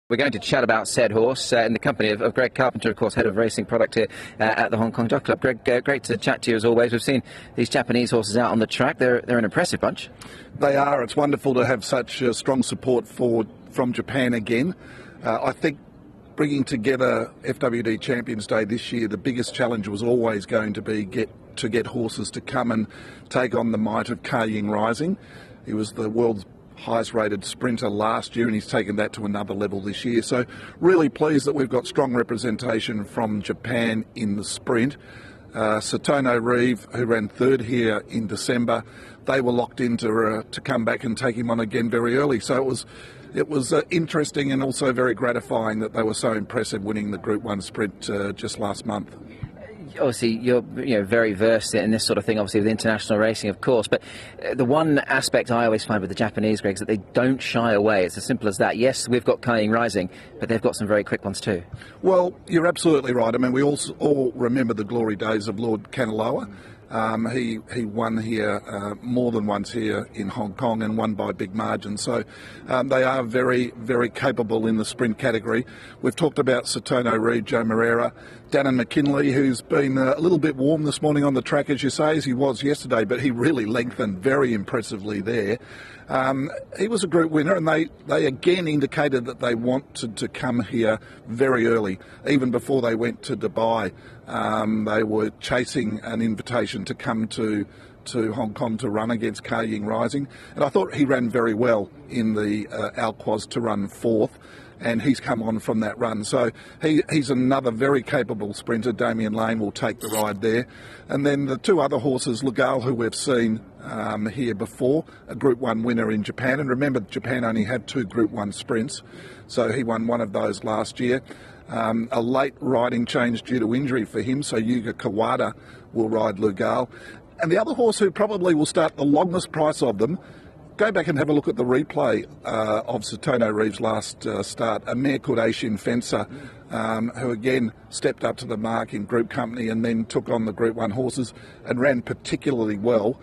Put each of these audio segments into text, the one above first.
We're going to chat about said horse in the company of Greg Carpenter, of course, head of racing product here at the Hong Kong Jockey Club. Greg, great to chat to you as always. We've seen these Japanese horses out on the track. They're an impressive bunch. They are. It's wonderful to have such strong support from Japan again. I think bringing together FWD Champions Day this year, the biggest challenge was always going to be to get horses to come and take on the might of Ka-Ying Rising. He was the world's highest rated sprinter last year, and he's taken that to another level this year. So really pleased that we've got strong representation from Japan in the sprint. Satono Reeve, who ran third here in December, they were locked in to come back and take him on again very early. So it was interesting and also very gratifying that they were so impressive winning the Group 1 sprint just last month. Obviously, you're very versed in this sort of thing, obviously with international racing, of course, but the one aspect I always find with the Japanese, Greg, is that they don't shy away. It's as simple as that. Yes, we've got Ka-Ying Rising, but they've got some very quick ones too. Well, you're absolutely right. I mean, we all remember the glory days of Lord Kanaloa. He won here more than once here in Hong Kong and won by big margins. So they are very, very capable in the sprint category. We've talked about Satono Reeve, Joe Moreira, Dannon McKinley, who's been a little bit warm this morning on the track, as you say, as he was yesterday, but he really lengthened very impressively there. He was a group winner, and they again indicated that they wanted to come here very early, even before they went to Dubai. They were chasing an invitation to come to Hong Kong to run against Ka-Ying Rising, and I thought he ran very well in the Alquoz to run fourth, and he's come on from that run. So he's another very capable sprinter. Damien Lane will take the ride there. And then the two other horses, Legal, who we've seen here before, a Group 1 winner in Japan. And remember, Japan only had 2 Group 1 sprints, so he won one of those last year. A late riding change due to injury for him, so Yuga Kawada will ride Legal. And the other horse who probably will start the longest price of them, go back and have a look at the replay of Satono Reeve's last start, a mare called Asian Fencer, who again stepped up to the mark in group company and then took on the Group 1 horses and ran particularly well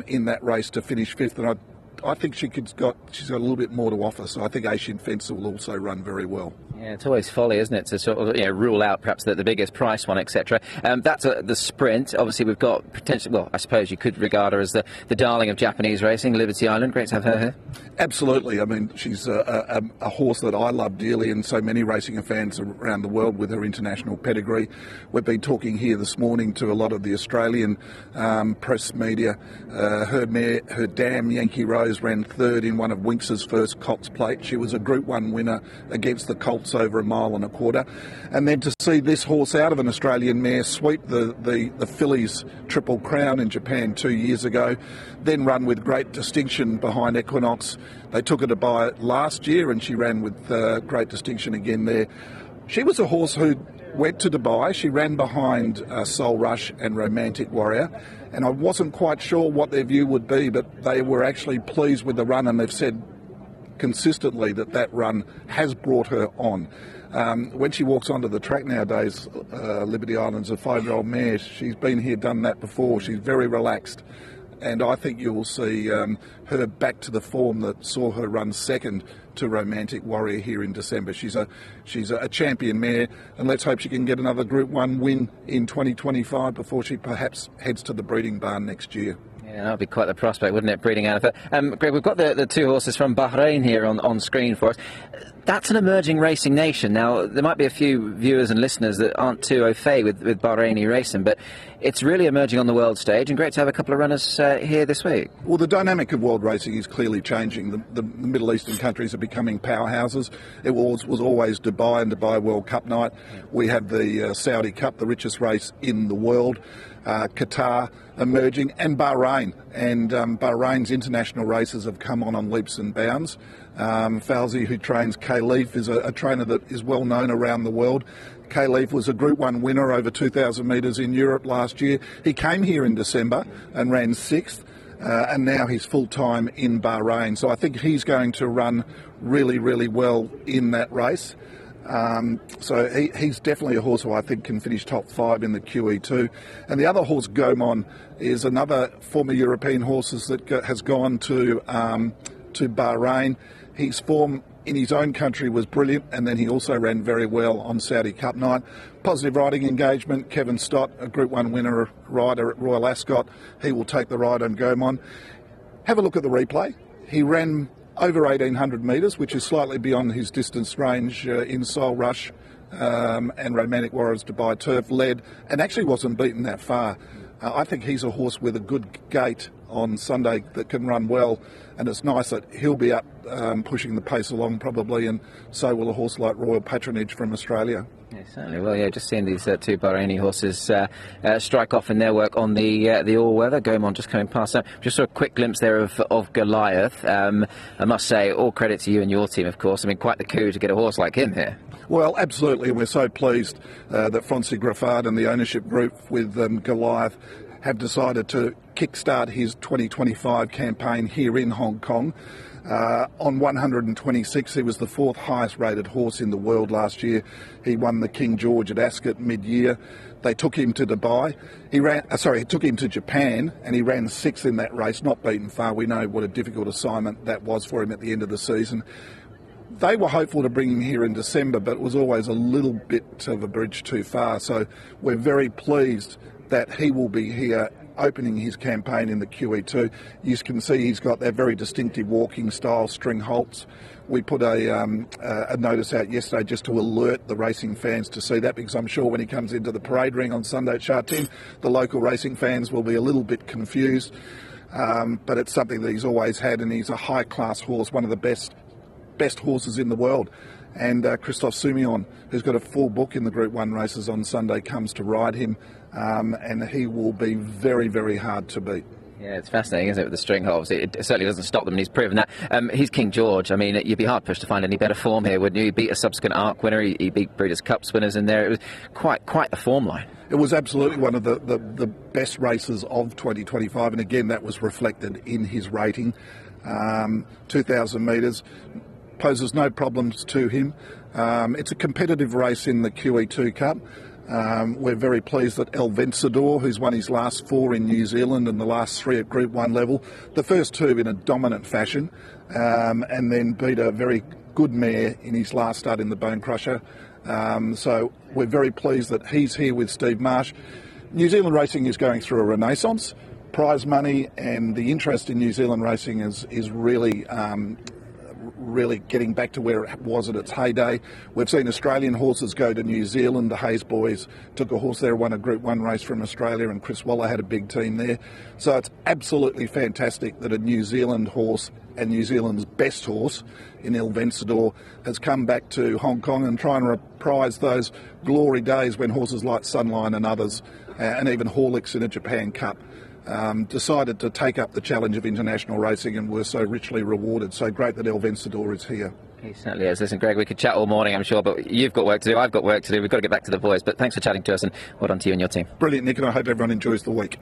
in that race to finish 5th. And I think she's got a little bit more to offer, so I think Asian Fencer will also run very well. Yeah, it's always folly, isn't it, to sort of rule out perhaps the biggest price one, etc. That's the sprint. Obviously, we've got potentially, well, I suppose you could regard her as the darling of Japanese racing, Liberty Island. Great to have her here. Absolutely. I mean, she's a horse that I love dearly, and so many racing fans around the world with her international pedigree. We've been talking here this morning to a lot of the Australian press media. Her dam, Yankee Rose, ran third in one of Winx's first Cox Plate. She was a Group 1 winner against the Colts over 1.25 miles. And then to see this horse out of an Australian mare sweep the fillies Triple Crown in Japan 2 years ago, then run with great distinction behind Equinox. They took her to buy it last year, and she ran with great distinction again there. She was a horse who went to Dubai. She ran behind Soul Rush and Romantic Warrior, and I wasn't quite sure what their view would be, but they were actually pleased with the run, and they've said consistently that run has brought her on. When she walks onto the track nowadays, Liberty Island's a 5-year-old mare. She's been here, done that before. She's very relaxed, and I think you will see her back to the form that saw her run second to Romantic Warrior here in December. She's a champion mare, and let's hope she can get another Group 1 win in 2025 before she perhaps heads to the breeding barn next year. Yeah, that would be quite the prospect, wouldn't it, breeding out of it? Greg, we've got the two horses from Bahrain here on screen for us. That's an emerging racing nation. Now, there might be a few viewers and listeners that aren't too au fait with Bahraini racing, but it's really emerging on the world stage, and great to have a couple of runners here this week. Well, the dynamic of world racing is clearly changing. The Middle Eastern countries are becoming powerhouses. It was always Dubai and Dubai World Cup night. We have the Saudi Cup, the richest race in the world. Qatar emerging, and Bahrain. And Bahrain's international races have come on leaps and bounds. Fauzi, who trains K-Leaf, is a trainer that is well known around the world. K-Leaf was a Group 1 winner over 2,000 metres in Europe last year. He came here in December and ran 6th. And now he's full-time in Bahrain. So I think he's going to run really, really well in that race. So he's definitely a horse who I think can finish top 5 in the QE2. And the other horse, Gomon, is another former European horse that has gone to Bahrain. His form in his own country was brilliant, and then he also ran very well on Saudi Cup night. Positive riding engagement. Kevin Stott, a Group 1 winner rider at Royal Ascot, he will take the ride on Gaumont. Have a look at the replay. He ran over 1,800 metres, which is slightly beyond his distance range in Soul Rush and Romantic Warriors Dubai Turf, led and actually wasn't beaten that far. I think he's a horse with a good gait on Sunday that can run well, and it's nice that he'll be up pushing the pace along probably, and so will a horse like Royal Patronage from Australia. Yeah, certainly. Well, yeah, just seeing these two Bahraini horses strike off in their work on the all-weather. Gaumont just coming past them. Just saw a quick glimpse there of Goliath. I must say, all credit to you and your team, of course. I mean, quite the coup to get a horse like him here. Well, absolutely. We're so pleased that Francis Graffard and the ownership group with Goliath have decided to kickstart his 2025 campaign here in Hong Kong. On 126, he was the 4th highest rated horse in the world last year. He won the King George at Ascot mid-year. They took him to Dubai. He took him to Japan, and he ran 6th in that race, not beaten far. We know what a difficult assignment that was for him at the end of the season. They were hopeful to bring him here in December, but it was always a little bit of a bridge too far. So we're very pleased that he will be here opening his campaign in the QE2. You can see he's got that very distinctive walking style, string halts. We put a notice out yesterday just to alert the racing fans to see that, because I'm sure when he comes into the parade ring on Sunday at Sha Tin, the local racing fans will be a little bit confused. But it's something that he's always had, and he's a high-class horse, one of the best horses in the world. And Christophe Soumillon, who's got a full book in the Group 1 races on Sunday, comes to ride him, and he will be very, very hard to beat. Yeah, it's fascinating, isn't it, with the string halts? It certainly doesn't stop them, and he's proven that. He's King George. I mean, you'd be hard-pushed to find any better form here, wouldn't you? He beat a subsequent ARC winner. He beat Breeders' Cup winners in there. It was quite the form line. It was absolutely one of the best races of 2025, and again, that was reflected in his rating. 2,000 metres. Poses no problems to him. It's a competitive race in the QE2 Cup. We're very pleased that El Vencedor, who's won his last 4 in New Zealand and the last 3 at Group 1 level, the first 2 in a dominant fashion, and then beat a very good mare in his last start in the Bone Crusher. So we're very pleased that he's here with Steve Marsh. New Zealand racing is going through a renaissance. Prize money and the interest in New Zealand racing is really getting back to where it was at its heyday. We've seen Australian horses go to New Zealand. The Hayes boys took a horse there, won a Group 1 race from Australia, and Chris Waller had a big team there. So it's absolutely fantastic that a New Zealand horse, and New Zealand's best horse in El Vencedor, has come back to Hong Kong and try and reprise those glory days when horses like Sunline and others, and even Horlicks in a Japan Cup, decided to take up the challenge of international racing and were so richly rewarded. So great that El Vencedor is here. He certainly is. Listen, Greg, we could chat all morning, I'm sure, but you've got work to do, I've got work to do. We've got to get back to the boys. But thanks for chatting to us, and well done to you and your team. Brilliant, Nick, and I hope everyone enjoys the week.